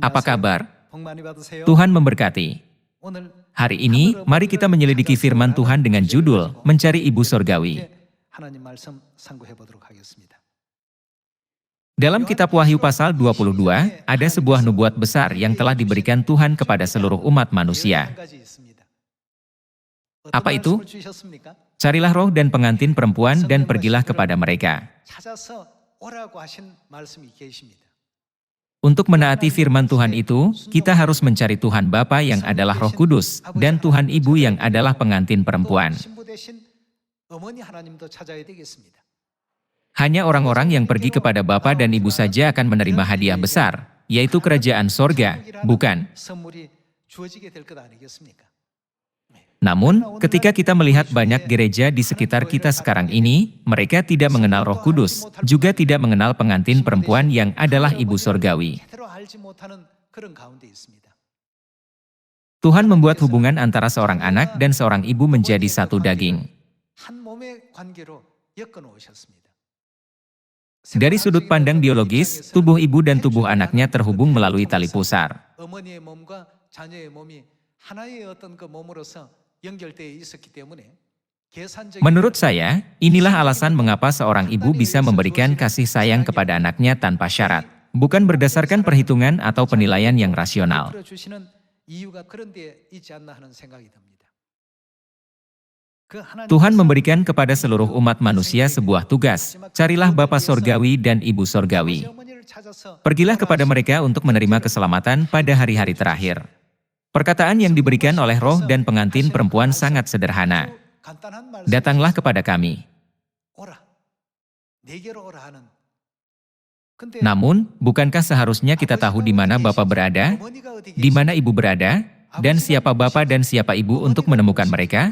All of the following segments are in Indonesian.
Apa kabar? Tuhan memberkati. Hari ini, mari kita menyelidiki firman Tuhan dengan judul, Mencari Ibu Sorgawi. Dalam kitab Wahyu pasal 22, ada sebuah nubuat besar yang telah diberikan Tuhan kepada seluruh umat manusia. Apa itu? Carilah roh dan pengantin perempuan dan pergilah kepada mereka. Untuk menaati firman Tuhan itu, kita harus mencari Tuhan Bapa yang adalah Roh Kudus, dan Tuhan Ibu yang adalah pengantin perempuan. Hanya orang-orang yang pergi kepada Bapa dan Ibu saja akan menerima hadiah besar, yaitu kerajaan sorga, bukan? Namun, ketika kita melihat banyak gereja di sekitar kita sekarang ini, mereka tidak mengenal Roh Kudus, juga tidak mengenal pengantin perempuan yang adalah Ibu Sorgawi. Tuhan membuat hubungan antara seorang anak dan seorang ibu menjadi satu daging. Dari sudut pandang biologis, tubuh ibu dan tubuh anaknya terhubung melalui tali pusar. Menurut saya, inilah alasan mengapa seorang ibu bisa memberikan kasih sayang kepada anaknya tanpa syarat, bukan berdasarkan perhitungan atau penilaian yang rasional. Tuhan memberikan kepada seluruh umat manusia sebuah tugas, carilah Bapa Sorgawi dan Ibu Sorgawi. Pergilah kepada mereka untuk menerima keselamatan pada hari-hari terakhir. Perkataan yang diberikan oleh roh dan pengantin perempuan sangat sederhana. Datanglah kepada kami. Namun, bukankah seharusnya kita tahu di mana Bapa berada, di mana Ibu berada, dan siapa Bapa dan siapa Ibu untuk menemukan mereka?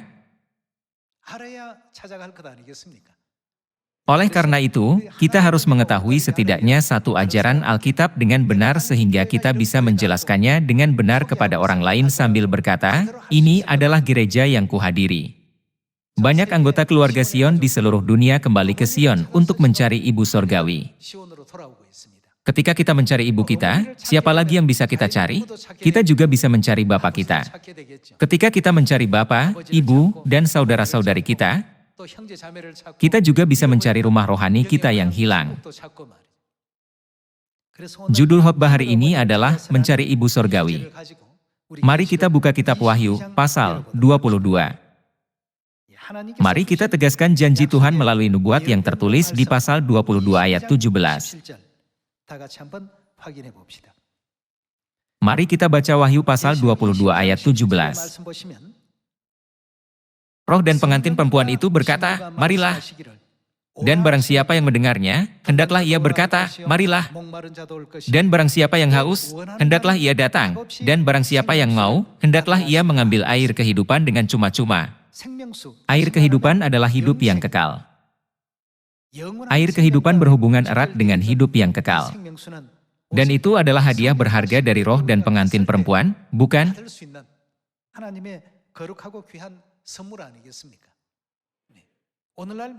Oleh karena itu, kita harus mengetahui setidaknya satu ajaran Alkitab dengan benar sehingga kita bisa menjelaskannya dengan benar kepada orang lain sambil berkata, ini adalah gereja yang kuhadiri. Banyak anggota keluarga Sion di seluruh dunia kembali ke Sion untuk mencari Ibu Sorgawi. Ketika kita mencari ibu kita, siapa lagi yang bisa kita cari? Kita juga bisa mencari Bapa kita. Ketika kita mencari Bapa, Ibu, dan saudara-saudari kita juga bisa mencari rumah rohani kita yang hilang. Judul khotbah hari ini adalah Mencari Ibu Sorgawi. Mari kita buka kitab Wahyu, pasal 22. Mari kita tegaskan janji Tuhan melalui nubuat yang tertulis di pasal 22 ayat 17. Mari kita baca Wahyu pasal 22 ayat 17. Roh dan pengantin perempuan itu berkata, marilah. Dan barang siapa yang mendengarnya, hendaklah ia berkata, marilah. Dan barang siapa yang haus, hendaklah ia datang. Dan barang siapa yang mau, hendaklah ia mengambil air kehidupan dengan cuma-cuma. Air kehidupan adalah hidup yang kekal. Air kehidupan berhubungan erat dengan hidup yang kekal. Dan itu adalah hadiah berharga dari roh dan pengantin perempuan, bukan?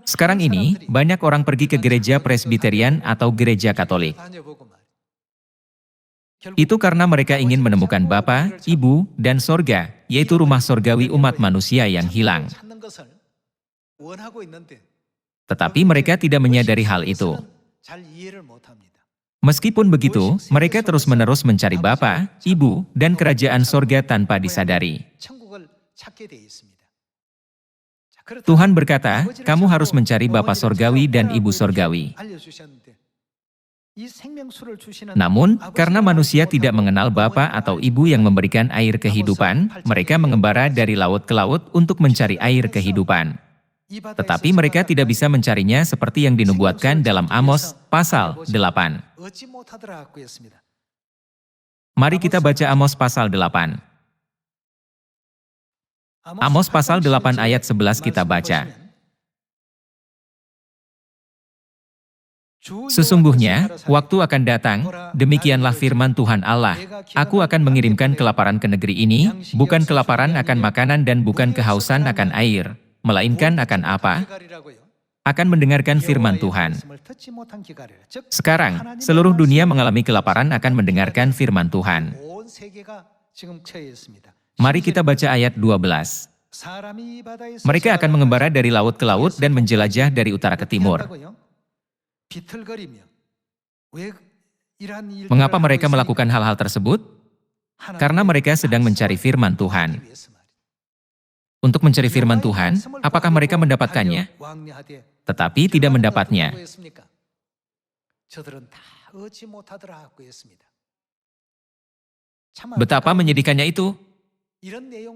Sekarang ini, banyak orang pergi ke gereja Presbiterian atau gereja Katolik. Itu karena mereka ingin menemukan Bapa, Ibu, dan sorga, yaitu rumah sorgawi umat manusia yang hilang. Tetapi mereka tidak menyadari hal itu. Meskipun begitu, mereka terus-menerus mencari Bapa, Ibu, dan kerajaan sorga tanpa disadari. Tuhan berkata, kamu harus mencari Bapa Sorgawi dan Ibu Sorgawi. Namun, karena manusia tidak mengenal Bapa atau Ibu yang memberikan air kehidupan, mereka mengembara dari laut ke laut untuk mencari air kehidupan. Tetapi mereka tidak bisa mencarinya seperti yang dinubuatkan dalam Amos pasal 8. Mari kita baca Amos pasal 8. Amos pasal 8 ayat 11 kita baca. Sesungguhnya, waktu akan datang, demikianlah firman Tuhan Allah, aku akan mengirimkan kelaparan ke negeri ini, bukan kelaparan akan makanan dan bukan kehausan akan air, melainkan akan apa? akan mendengarkan firman Tuhan. Sekarang, seluruh dunia mengalami kelaparan akan mendengarkan firman Tuhan. Mari kita baca ayat 12. Mereka akan mengembara dari laut ke laut dan menjelajah dari utara ke timur. Mengapa mereka melakukan hal-hal tersebut? Karena mereka sedang mencari firman Tuhan. Untuk mencari firman Tuhan, apakah mereka mendapatkannya? Tetapi tidak mendapatnya. Betapa menyedihkannya itu.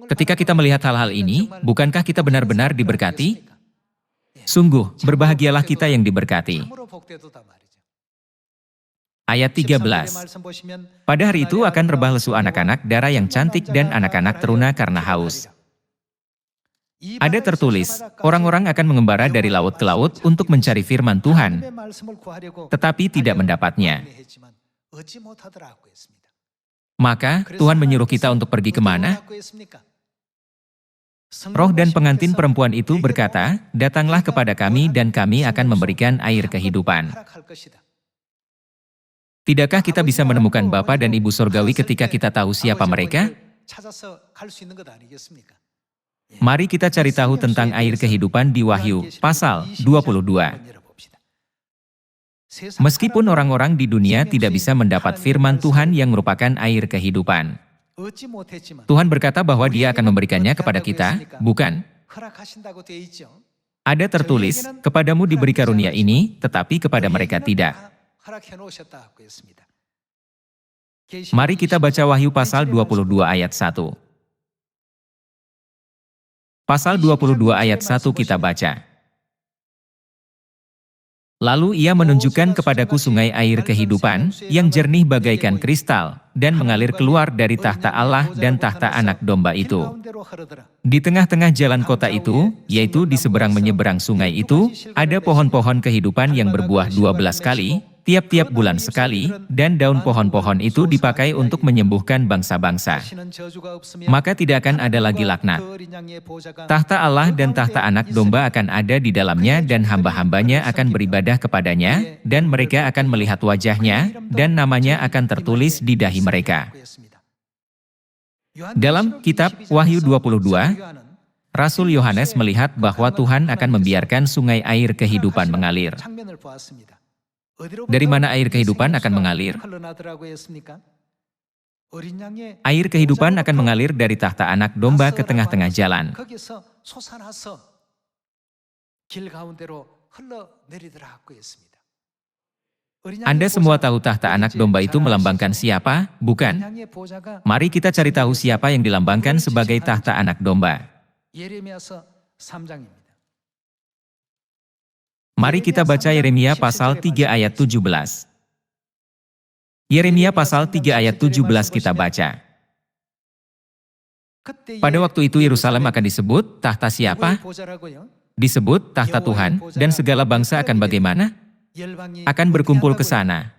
Ketika kita melihat hal-hal ini, bukankah kita benar-benar diberkati? Sungguh, berbahagialah kita yang diberkati. Ayat 13. Pada hari itu akan rebah lesu anak-anak darah yang cantik dan anak-anak teruna karena haus. Ada tertulis, orang-orang akan mengembara dari laut ke laut untuk mencari firman Tuhan, tetapi tidak mendapatnya. Maka, Tuhan menyuruh kita untuk pergi kemana? Roh dan pengantin perempuan itu berkata, datanglah kepada kami dan kami akan memberikan air kehidupan. Tidakkah kita bisa menemukan Bapa dan Ibu Surgawi ketika kita tahu siapa mereka? Mari kita cari tahu tentang air kehidupan di Wahyu, pasal 22. Meskipun orang-orang di dunia tidak bisa mendapat firman Tuhan yang merupakan air kehidupan, Tuhan berkata bahwa Dia akan memberikannya kepada kita, bukan? Ada tertulis, kepadamu diberi karunia ini, tetapi kepada mereka tidak. Mari kita baca Wahyu pasal 22 ayat 1. Pasal 22 ayat 1 kita baca. Lalu ia menunjukkan kepadaku sungai air kehidupan, yang jernih bagaikan kristal, dan mengalir keluar dari tahta Allah dan tahta anak domba itu. Di tengah-tengah jalan kota itu, yaitu di seberang menyeberang sungai itu, ada pohon-pohon kehidupan yang berbuah 12 kali, tiap-tiap bulan sekali, dan daun pohon-pohon itu dipakai untuk menyembuhkan bangsa-bangsa. Maka tidak akan ada lagi laknat. Tahta Allah dan tahta anak domba akan ada di dalamnya dan hamba-hambanya akan beribadah kepadanya, dan mereka akan melihat wajahnya, dan namanya akan tertulis di dahi mereka. Dalam kitab Wahyu 22, Rasul Yohanes melihat bahwa Tuhan akan membiarkan sungai air kehidupan mengalir. Dari mana air kehidupan akan mengalir? Air kehidupan akan mengalir dari tahta anak domba ke tengah-tengah jalan. Anda semua tahu tahta anak domba itu melambangkan siapa, bukan? Mari kita cari tahu siapa yang dilambangkan sebagai tahta anak domba. Mari kita baca Yeremia pasal 3 ayat 17. Yeremia pasal 3 ayat 17 kita baca. Pada waktu itu Yerusalem akan disebut tahta siapa? Disebut tahta Tuhan, dan segala bangsa akan bagaimana? Akan berkumpul ke sana.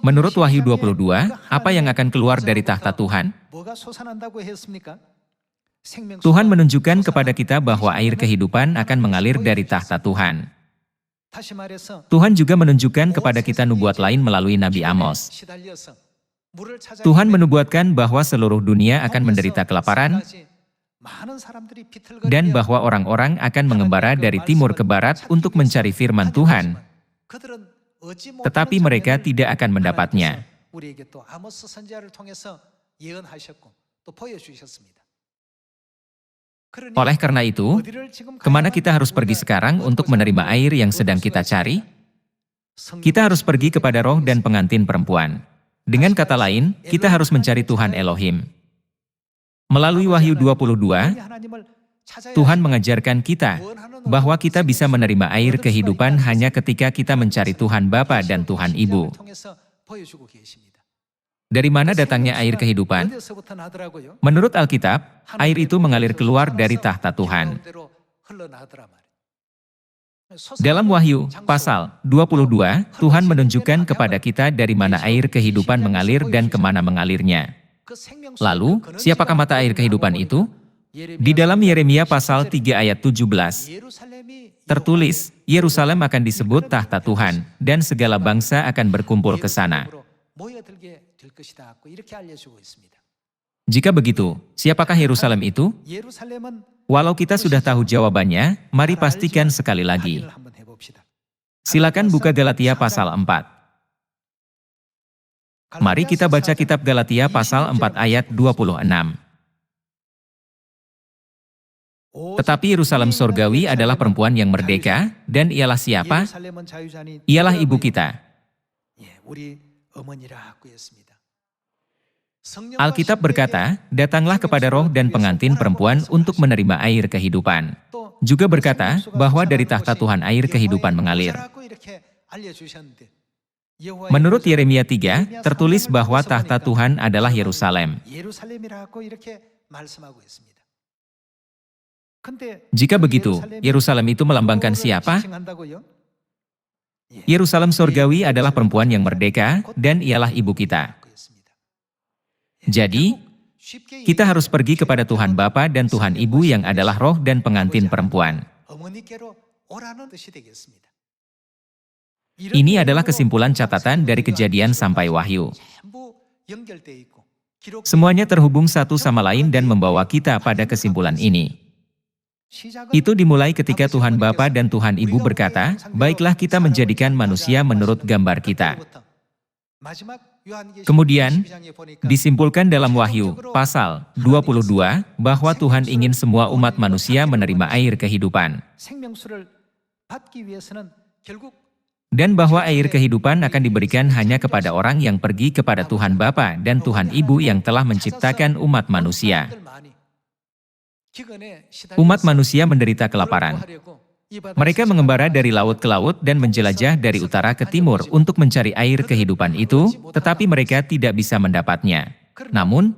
Menurut Wahyu 22, apa yang akan keluar dari tahta Tuhan? Tuhan menunjukkan kepada kita bahwa air kehidupan akan mengalir dari tahta Tuhan. Tuhan juga menunjukkan kepada kita nubuat lain melalui Nabi Amos. Tuhan menubuatkan bahwa seluruh dunia akan menderita kelaparan, dan bahwa orang-orang akan mengembara dari timur ke barat untuk mencari firman Tuhan, tetapi mereka tidak akan mendapatnya. Oleh karena itu, kemana kita harus pergi sekarang untuk menerima air yang sedang kita cari? Kita harus pergi kepada Roh dan pengantin perempuan. Dengan kata lain, kita harus mencari Tuhan Elohim. Melalui Wahyu 22, Tuhan mengajarkan kita bahwa kita bisa menerima air kehidupan hanya ketika kita mencari Tuhan Bapa dan Tuhan Ibu. Dari mana datangnya air kehidupan? Menurut Alkitab, air itu mengalir keluar dari tahta Tuhan. Dalam Wahyu, pasal 22, Tuhan menunjukkan kepada kita dari mana air kehidupan mengalir dan kemana mengalirnya. Lalu, siapakah mata air kehidupan itu? Di dalam Yeremia pasal 3 ayat 17, tertulis, Yerusalem akan disebut tahta Tuhan, dan segala bangsa akan berkumpul ke sana. Jika begitu, siapakah Yerusalem itu? Walau kita sudah tahu jawabannya, mari pastikan sekali lagi. Silakan buka Galatia pasal 4. Mari kita baca kitab Galatia pasal 4 ayat 26. Tetapi Yerusalem sorgawi adalah perempuan yang merdeka, dan ialah siapa? Ialah ibu kita. Alkitab berkata, datanglah kepada roh dan pengantin perempuan untuk menerima air kehidupan. Juga berkata, bahwa dari tahta Tuhan air kehidupan mengalir. Menurut Yeremia 3, tertulis bahwa tahta Tuhan adalah Yerusalem. Jika begitu, Yerusalem itu melambangkan siapa? Yerusalem sorgawi adalah perempuan yang merdeka, dan ialah ibu kita. Jadi, kita harus pergi kepada Tuhan Bapa dan Tuhan Ibu yang adalah roh dan pengantin perempuan. Ini adalah kesimpulan catatan dari Kejadian sampai Wahyu. Semuanya terhubung satu sama lain dan membawa kita pada kesimpulan ini. Itu dimulai ketika Tuhan Bapa dan Tuhan Ibu berkata, baiklah kita menjadikan manusia menurut gambar kita. Kemudian, disimpulkan dalam Wahyu, pasal 22, bahwa Tuhan ingin semua umat manusia menerima air kehidupan. Dan bahwa air kehidupan akan diberikan hanya kepada orang yang pergi kepada Tuhan Bapa dan Tuhan Ibu yang telah menciptakan umat manusia. Umat manusia menderita kelaparan. Mereka mengembara dari laut ke laut dan menjelajah dari utara ke timur untuk mencari air kehidupan itu, tetapi mereka tidak bisa mendapatnya. Namun,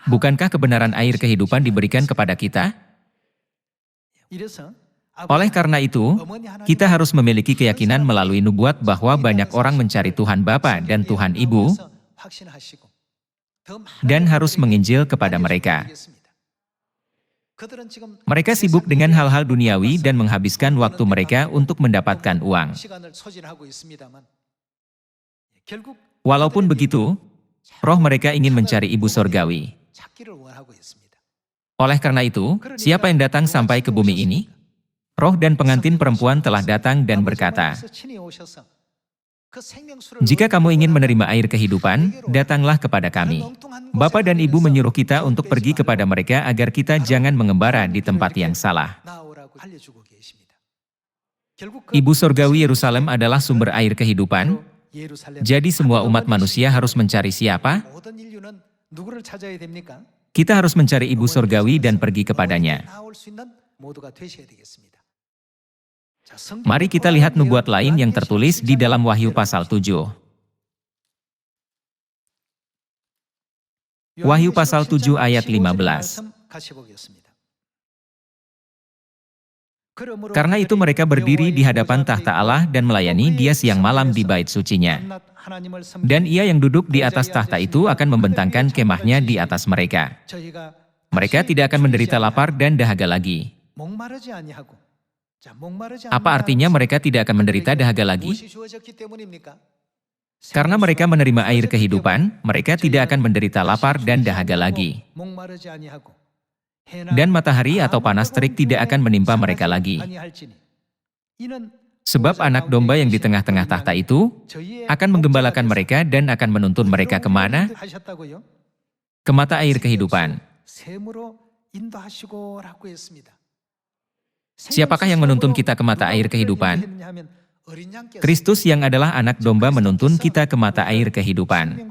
bukankah kebenaran air kehidupan diberikan kepada kita? Oleh karena itu, kita harus memiliki keyakinan melalui nubuat bahwa banyak orang mencari Tuhan Bapa dan Tuhan Ibu, dan harus menginjil kepada mereka. Mereka sibuk dengan hal-hal duniawi dan menghabiskan waktu mereka untuk mendapatkan uang. Walaupun begitu, roh mereka ingin mencari ibu sorgawi. Oleh karena itu, siapa yang datang sampai ke bumi ini? Roh dan pengantin perempuan telah datang dan berkata, jika kamu ingin menerima air kehidupan, datanglah kepada kami. Bapa dan Ibu menyuruh kita untuk pergi kepada mereka agar kita jangan mengembara di tempat yang salah. Ibu sorgawi Yerusalem adalah sumber air kehidupan, jadi semua umat manusia harus mencari siapa? Kita harus mencari ibu sorgawi dan pergi kepadanya. Mari kita lihat nubuat lain yang tertulis di dalam Wahyu pasal 7. Wahyu pasal 7 ayat 15. Karena itu mereka berdiri di hadapan tahta Allah dan melayani Dia siang malam di bait sucinya. Dan Ia yang duduk di atas tahta itu akan membentangkan kemahnya di atas mereka. Mereka tidak akan menderita lapar dan dahaga lagi. Apa artinya mereka tidak akan menderita dahaga lagi? Karena mereka menerima air kehidupan, mereka tidak akan menderita lapar dan dahaga lagi. Dan matahari atau panas terik tidak akan menimpa mereka lagi. Sebab anak domba yang di tengah-tengah tahta itu akan menggembalakan mereka dan akan menuntun mereka kemana? Ke mata air kehidupan. Siapakah yang menuntun kita ke mata air kehidupan? Kristus yang adalah anak domba menuntun kita ke mata air kehidupan.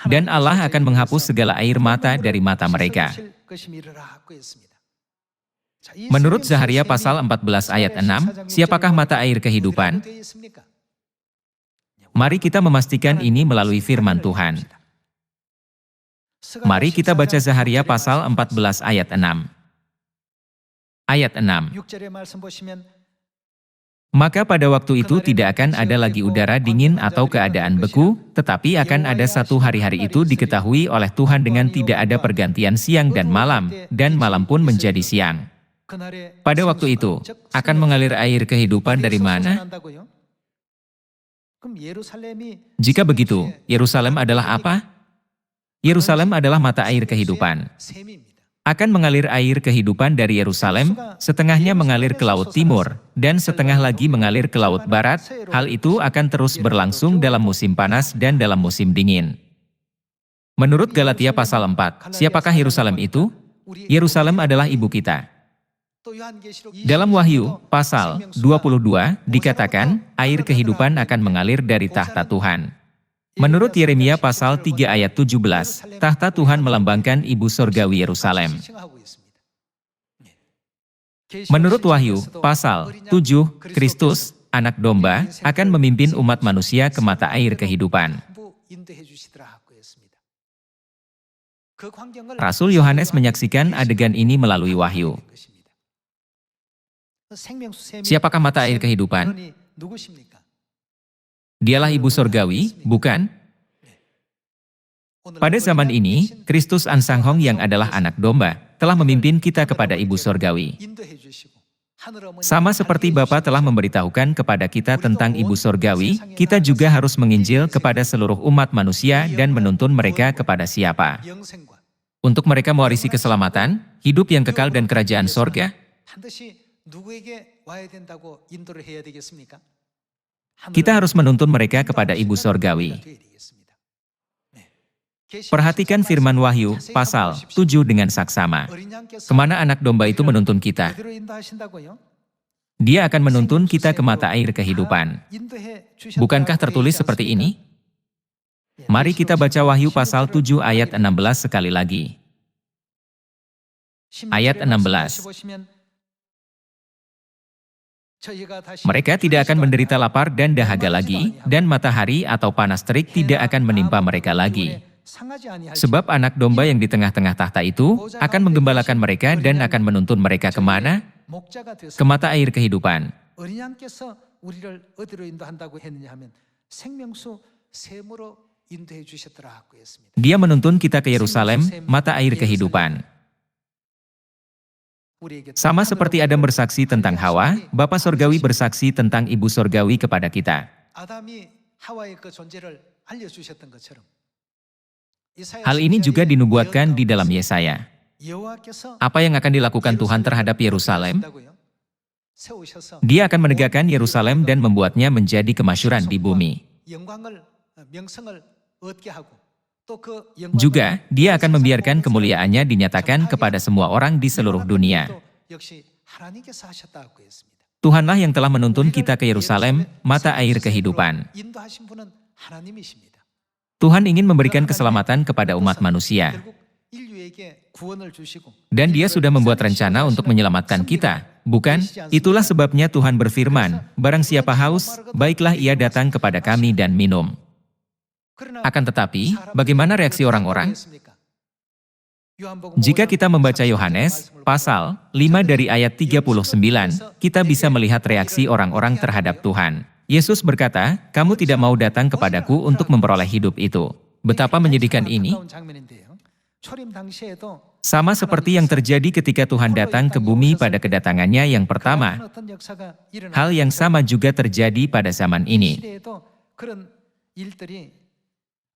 Dan Allah akan menghapus segala air mata dari mata mereka. Menurut Zaharia pasal 14 ayat 6, siapakah mata air kehidupan? Mari kita memastikan ini melalui firman Tuhan. Mari kita baca Zaharia pasal 14 ayat 6. Ayat 6. Maka pada waktu itu tidak akan ada lagi udara dingin atau keadaan beku, tetapi akan ada satu hari-hari itu diketahui oleh Tuhan dengan tidak ada pergantian siang dan malam pun menjadi siang. Pada waktu itu, akan mengalir air kehidupan dari mana? Jika begitu, Yerusalem adalah apa? Yerusalem adalah mata air kehidupan. Akan mengalir air kehidupan dari Yerusalem, setengahnya mengalir ke Laut Timur, dan setengah lagi mengalir ke Laut Barat. Hal itu akan terus berlangsung dalam musim panas dan dalam musim dingin. Menurut Galatia pasal 4, siapakah Yerusalem itu? Yerusalem adalah ibu kita. Dalam Wahyu, pasal 22, dikatakan, air kehidupan akan mengalir dari tahta Tuhan. Menurut Yeremia pasal 3 ayat 17, tahta Tuhan melambangkan ibu sorgawi Yerusalem. Menurut Wahyu, pasal 7, Kristus, anak domba, akan memimpin umat manusia ke mata air kehidupan. Rasul Yohanes menyaksikan adegan ini melalui Wahyu. Siapakah mata air kehidupan? Dialah ibu sorgawi, bukan? Pada zaman ini, Kristus Ansanghong yang adalah anak domba, telah memimpin kita kepada ibu sorgawi. Sama seperti Bapa telah memberitahukan kepada kita tentang ibu sorgawi, kita juga harus menginjil kepada seluruh umat manusia dan menuntun mereka kepada siapa? Untuk mereka mewarisi keselamatan, hidup yang kekal dan kerajaan sorga? Kita harus menuntun mereka kepada ibu sorgawi. Perhatikan firman Wahyu, pasal 7 dengan saksama. Kemana anak domba itu menuntun kita? Dia akan menuntun kita ke mata air kehidupan. Bukankah tertulis seperti ini? Mari kita baca Wahyu pasal 7 ayat 16 sekali lagi. Ayat 16. Mereka tidak akan menderita lapar dan dahaga lagi, dan matahari atau panas terik tidak akan menimpa mereka lagi. Sebab anak domba yang di tengah-tengah tahta itu akan menggembalakan mereka dan akan menuntun mereka kemana? Ke mata air kehidupan. Dia menuntun kita ke Yerusalem, mata air kehidupan. Sama seperti Adam bersaksi tentang Hawa, Bapa Sorgawi bersaksi tentang Ibu Sorgawi kepada kita. Hal ini juga dinubuatkan di dalam Yesaya. Apa yang akan dilakukan Tuhan terhadap Yerusalem? Dia akan menegakkan Yerusalem dan membuatnya menjadi kemasyhuran di bumi. Juga, dia akan membiarkan kemuliaannya dinyatakan kepada semua orang di seluruh dunia. Tuhanlah yang telah menuntun kita ke Yerusalem, mata air kehidupan. Tuhan ingin memberikan keselamatan kepada umat manusia. Dan dia sudah membuat rencana untuk menyelamatkan kita, bukan? Itulah sebabnya Tuhan berfirman, barang siapa haus, baiklah ia datang kepada kami dan minum. Akan tetapi, bagaimana reaksi orang-orang? Jika kita membaca Yohanes, pasal 5 dari ayat 39, kita bisa melihat reaksi orang-orang terhadap Tuhan. Yesus berkata, kamu tidak mau datang kepadaku untuk memperoleh hidup itu. Betapa menyedihkan ini. Sama seperti yang terjadi ketika Tuhan datang ke bumi pada kedatangannya yang pertama. Hal yang sama juga terjadi pada zaman ini.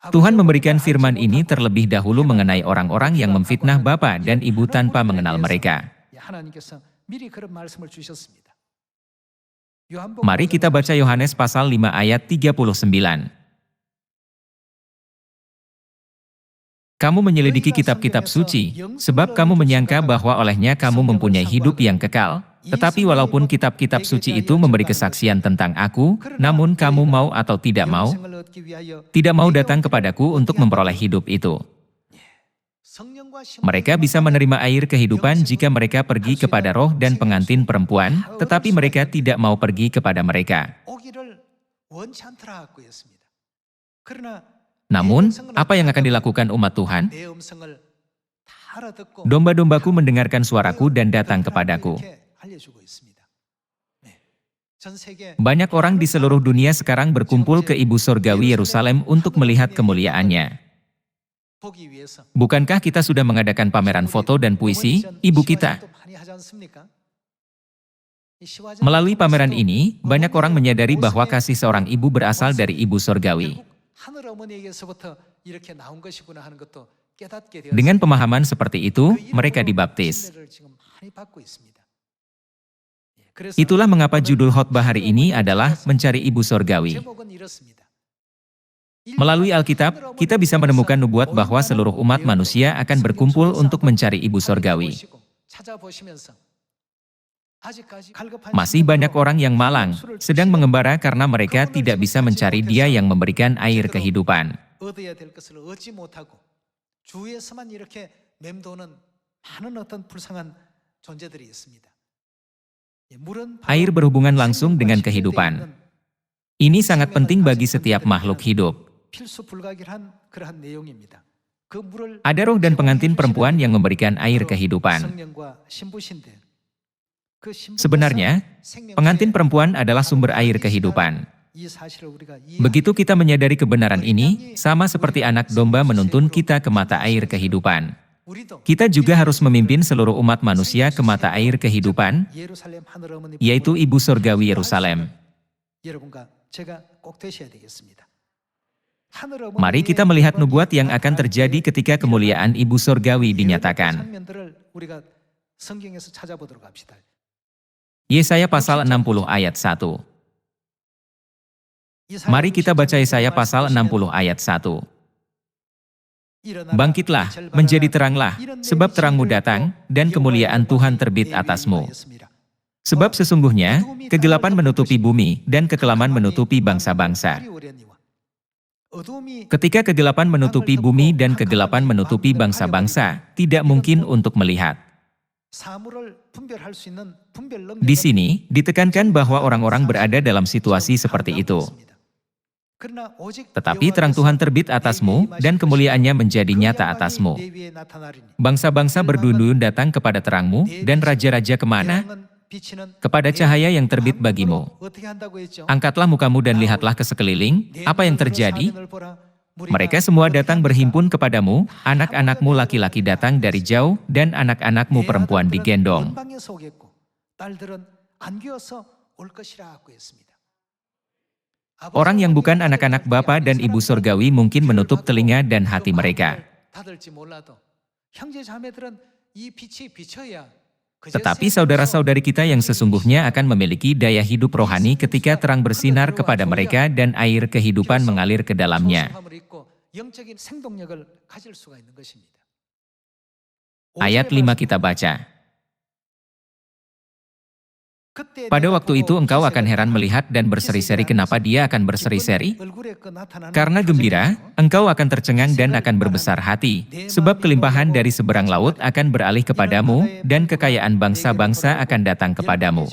Tuhan memberikan firman ini terlebih dahulu mengenai orang-orang yang memfitnah Bapa dan Ibu tanpa mengenal mereka. Mari kita baca Yohanes pasal 5 ayat 39. Kamu menyelidiki kitab-kitab suci, sebab kamu menyangka bahwa olehnya kamu mempunyai hidup yang kekal. Tetapi walaupun kitab-kitab suci itu memberi kesaksian tentang aku, namun kamu mau atau tidak mau datang kepadaku untuk memperoleh hidup itu. Mereka bisa menerima air kehidupan jika mereka pergi kepada roh dan pengantin perempuan, tetapi mereka tidak mau pergi kepada mereka. Namun, apa yang akan dilakukan umat Tuhan? Domba-dombaku mendengarkan suaraku dan datang kepadaku. Banyak orang di seluruh dunia sekarang berkumpul ke Ibu Surgawi Yerusalem untuk melihat kemuliaannya. Bukankah kita sudah mengadakan pameran foto dan puisi, Ibu kita? Melalui pameran ini, banyak orang menyadari bahwa kasih seorang ibu berasal dari Ibu Surgawi. Dengan pemahaman seperti itu, mereka dibaptis. Itulah mengapa judul khotbah hari ini adalah Mencari Ibu Surgawi. Melalui Alkitab, kita bisa menemukan nubuat bahwa seluruh umat manusia akan berkumpul untuk mencari Ibu Surgawi. Masih banyak orang yang malang, sedang mengembara karena mereka tidak bisa mencari Dia yang memberikan air kehidupan. Air berhubungan langsung dengan kehidupan. Ini sangat penting bagi setiap makhluk hidup. Ada roh dan pengantin perempuan yang memberikan air kehidupan. Sebenarnya, pengantin perempuan adalah sumber air kehidupan. Begitu kita menyadari kebenaran ini, sama seperti anak domba menuntun kita ke mata air kehidupan. Kita juga harus memimpin seluruh umat manusia ke mata air kehidupan, yaitu Ibu Surgawi Yerusalem. Mari kita melihat nubuat yang akan terjadi ketika kemuliaan Ibu Surgawi dinyatakan. Yesaya pasal 60 ayat 1. Mari kita baca Yesaya pasal 60 ayat 1. Bangkitlah, menjadi teranglah, sebab terangmu datang, dan kemuliaan Tuhan terbit atasmu. Sebab sesungguhnya, kegelapan menutupi bumi, dan kekelaman menutupi bangsa-bangsa. Ketika kegelapan menutupi bumi dan kegelapan menutupi bangsa-bangsa, tidak mungkin untuk melihat. Di sini, ditekankan bahwa orang-orang berada dalam situasi seperti itu. Tetapi terang Tuhan terbit atasmu, dan kemuliaannya menjadi nyata atasmu. Bangsa-bangsa berduyun-duyun datang kepada terangmu, dan raja-raja kemana? Kepada cahaya yang terbit bagimu. Angkatlah mukamu dan lihatlah ke sekeliling, apa yang terjadi? Mereka semua datang berhimpun kepadamu, anak-anakmu laki-laki datang dari jauh, dan anak-anakmu perempuan digendong. Orang yang bukan anak-anak Bapa dan Ibu Surgawi mungkin menutup telinga dan hati mereka. Tetapi saudara-saudari kita yang sesungguhnya akan memiliki daya hidup rohani ketika terang bersinar kepada mereka dan air kehidupan mengalir ke dalamnya. Ayat 5 kita baca. Pada waktu itu engkau akan heran melihat dan berseri-seri. Kenapa dia akan berseri-seri? Karena gembira, engkau akan tercengang dan akan berbesar hati, sebab kelimpahan dari seberang laut akan beralih kepadamu, dan kekayaan bangsa-bangsa akan datang kepadamu.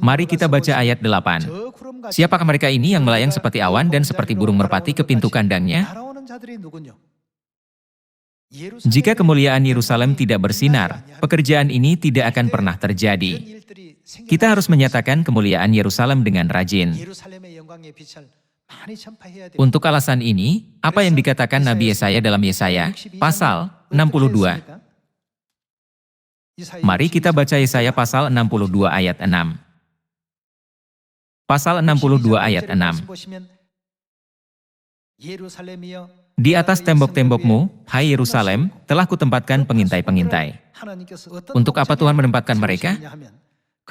Mari kita baca ayat 8. Siapakah mereka ini yang melayang seperti awan dan seperti burung merpati ke pintu kandangnya? Jika kemuliaan Yerusalem tidak bersinar, pekerjaan ini tidak akan pernah terjadi. Kita harus menyatakan kemuliaan Yerusalem dengan rajin. Untuk alasan ini, apa yang dikatakan Nabi Yesaya dalam Yesaya, pasal 62. Mari kita baca Yesaya pasal 62 ayat 6. Pasal 62 ayat 6. Di atas tembok-tembokmu, hai Yerusalem, telah kutempatkan pengintai-pengintai. Untuk apa Tuhan menempatkan mereka?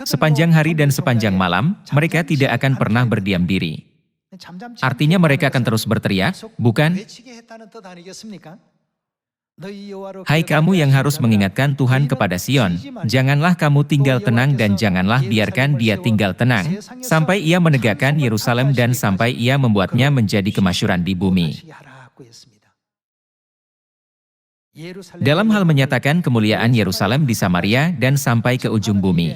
Sepanjang hari dan sepanjang malam, mereka tidak akan pernah berdiam diri. Artinya mereka akan terus berteriak, bukan? Hai kamu yang harus mengingatkan Tuhan kepada Sion, janganlah kamu tinggal tenang dan janganlah biarkan dia tinggal tenang, sampai ia menegakkan Yerusalem dan sampai ia membuatnya menjadi kemasyhuran di bumi. Dalam hal menyatakan kemuliaan Yerusalem di Samaria dan sampai ke ujung bumi.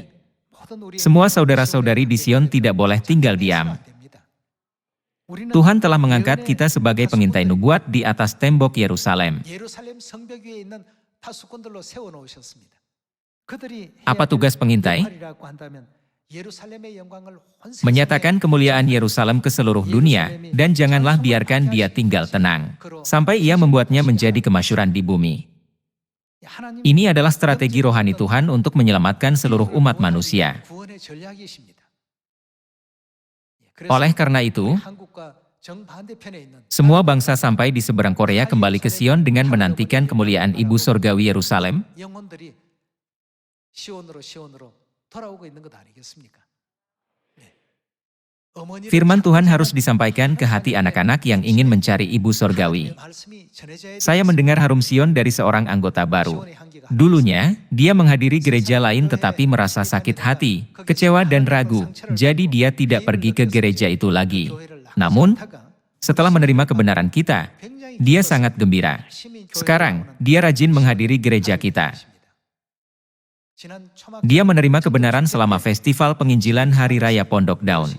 Semua saudara-saudari di Sion tidak boleh tinggal diam. Tuhan telah mengangkat kita sebagai pengintai nubuat di atas tembok Yerusalem. Apa tugas pengintai? menyatakan kemuliaan Yerusalem ke seluruh dunia, dan janganlah biarkan dia tinggal tenang, sampai ia membuatnya menjadi kemasyhuran di bumi. Ini adalah strategi rohani Tuhan untuk menyelamatkan seluruh umat manusia. Oleh karena itu, semua bangsa sampai di seberang Korea kembali ke Sion dengan menantikan kemuliaan Ibu Sorgawi Yerusalem. Firman Tuhan harus disampaikan ke hati anak-anak yang ingin mencari Ibu Sorgawi. Saya mendengar harum Sion dari seorang anggota baru. Dulunya, dia menghadiri gereja lain tetapi merasa sakit hati, kecewa dan ragu, jadi dia tidak pergi ke gereja itu lagi. Namun, setelah menerima kebenaran kita, dia sangat gembira. Sekarang, dia rajin menghadiri gereja kita. Dia menerima kebenaran selama festival penginjilan Hari Raya Pondok Daun.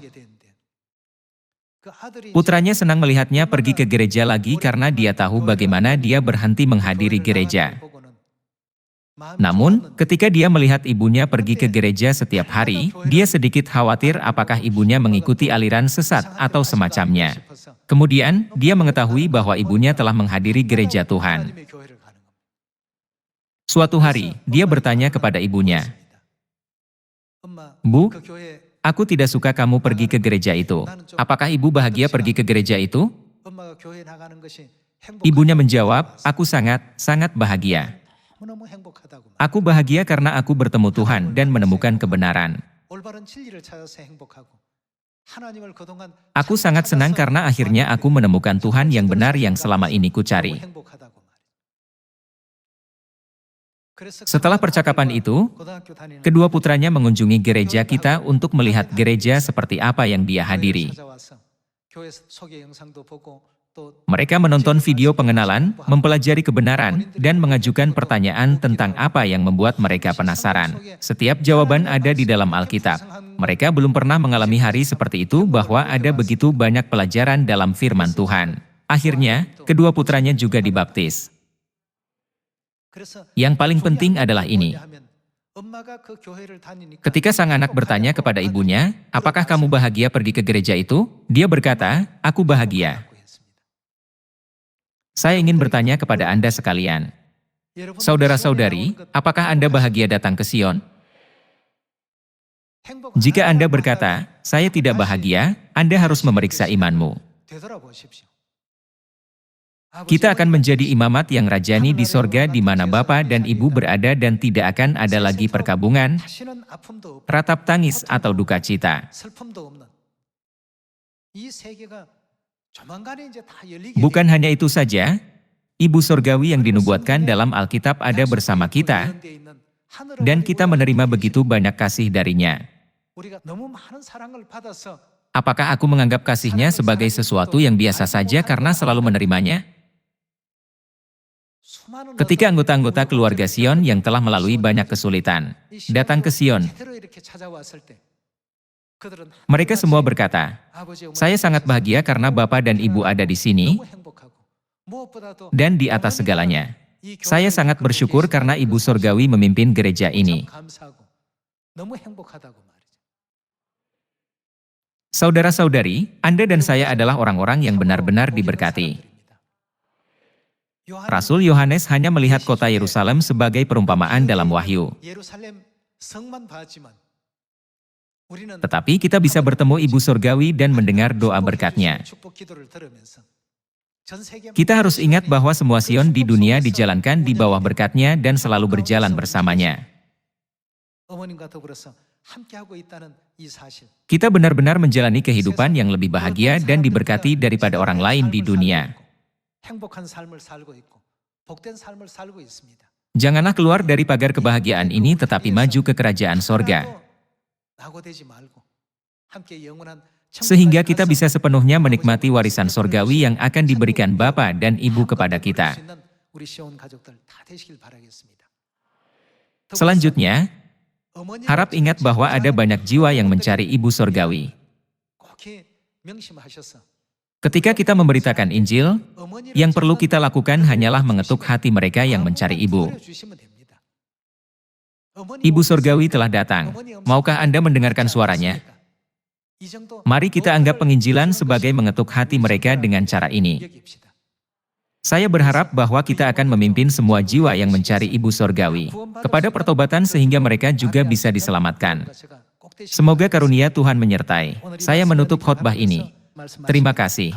Putranya senang melihatnya pergi ke gereja lagi karena dia tahu bagaimana dia berhenti menghadiri gereja. Namun, ketika dia melihat ibunya pergi ke gereja setiap hari, dia sedikit khawatir apakah ibunya mengikuti aliran sesat atau semacamnya. Kemudian, dia mengetahui bahwa ibunya telah menghadiri gereja Tuhan. Suatu hari, dia bertanya kepada ibunya, "Bu, aku tidak suka kamu pergi ke gereja itu. Apakah ibu bahagia pergi ke gereja itu?" Ibunya menjawab, "Aku sangat bahagia. Aku bahagia karena aku bertemu Tuhan dan menemukan kebenaran. Aku sangat senang karena akhirnya aku menemukan Tuhan yang benar yang selama ini kucari." Setelah percakapan itu, kedua putranya mengunjungi gereja kita untuk melihat gereja seperti apa yang dia hadiri. Mereka menonton video pengenalan, mempelajari kebenaran, dan mengajukan pertanyaan tentang apa yang membuat mereka penasaran. Setiap jawaban ada di dalam Alkitab. Mereka belum pernah mengalami hari seperti itu bahwa ada begitu banyak pelajaran dalam firman Tuhan. Akhirnya, kedua putranya juga dibaptis. Yang paling penting adalah ini. Ketika sang anak bertanya kepada ibunya, "Apakah kamu bahagia pergi ke gereja itu?" Dia berkata, "Aku bahagia." Saya ingin bertanya kepada Anda sekalian. Saudara-saudari, apakah Anda bahagia datang ke Sion? Jika Anda berkata, "Saya tidak bahagia," Anda harus memeriksa imanmu. Kita akan menjadi imamat yang rajani di sorga di mana Bapa dan Ibu berada dan tidak akan ada lagi perkabungan, ratap tangis atau duka cita. Bukan hanya itu saja, Ibu Sorgawi yang dinubuatkan dalam Alkitab ada bersama kita, dan kita menerima begitu banyak kasih darinya. Apakah aku menganggap kasihnya sebagai sesuatu yang biasa saja karena selalu menerimanya? Ketika anggota-anggota keluarga Sion yang telah melalui banyak kesulitan datang ke Sion, mereka semua berkata, "Saya sangat bahagia karena Bapak dan Ibu ada di sini, dan di atas segalanya. Saya sangat bersyukur karena Ibu Sorgawi memimpin gereja ini." Saudara-saudari, Anda dan saya adalah orang-orang yang benar-benar diberkati. Rasul Yohanes hanya melihat kota Yerusalem sebagai perumpamaan dalam Wahyu. Tetapi kita bisa bertemu Ibu Sorgawi dan mendengar doa berkat-Nya. Kita harus ingat bahwa semua Sion di dunia dijalankan di bawah berkat-Nya dan selalu berjalan bersamanya. Kita benar-benar menjalani kehidupan yang lebih bahagia dan diberkati daripada orang lain di dunia. Janganlah keluar dari pagar kebahagiaan ini tetapi maju ke kerajaan sorga. Sehingga kita bisa sepenuhnya menikmati warisan sorgawi yang akan diberikan Bapa dan Ibu kepada kita. Selanjutnya, harap ingat bahwa ada banyak jiwa yang mencari Ibu Sorgawi. Ketika kita memberitakan Injil, yang perlu kita lakukan hanyalah mengetuk hati mereka yang mencari Ibu. Ibu Surgawi telah datang. Maukah Anda mendengarkan suaranya? Mari kita anggap penginjilan sebagai mengetuk hati mereka dengan cara ini. Saya berharap bahwa kita akan memimpin semua jiwa yang mencari Ibu Surgawi kepada pertobatan sehingga mereka juga bisa diselamatkan. Semoga karunia Tuhan menyertai. Saya menutup khotbah ini. Terima kasih.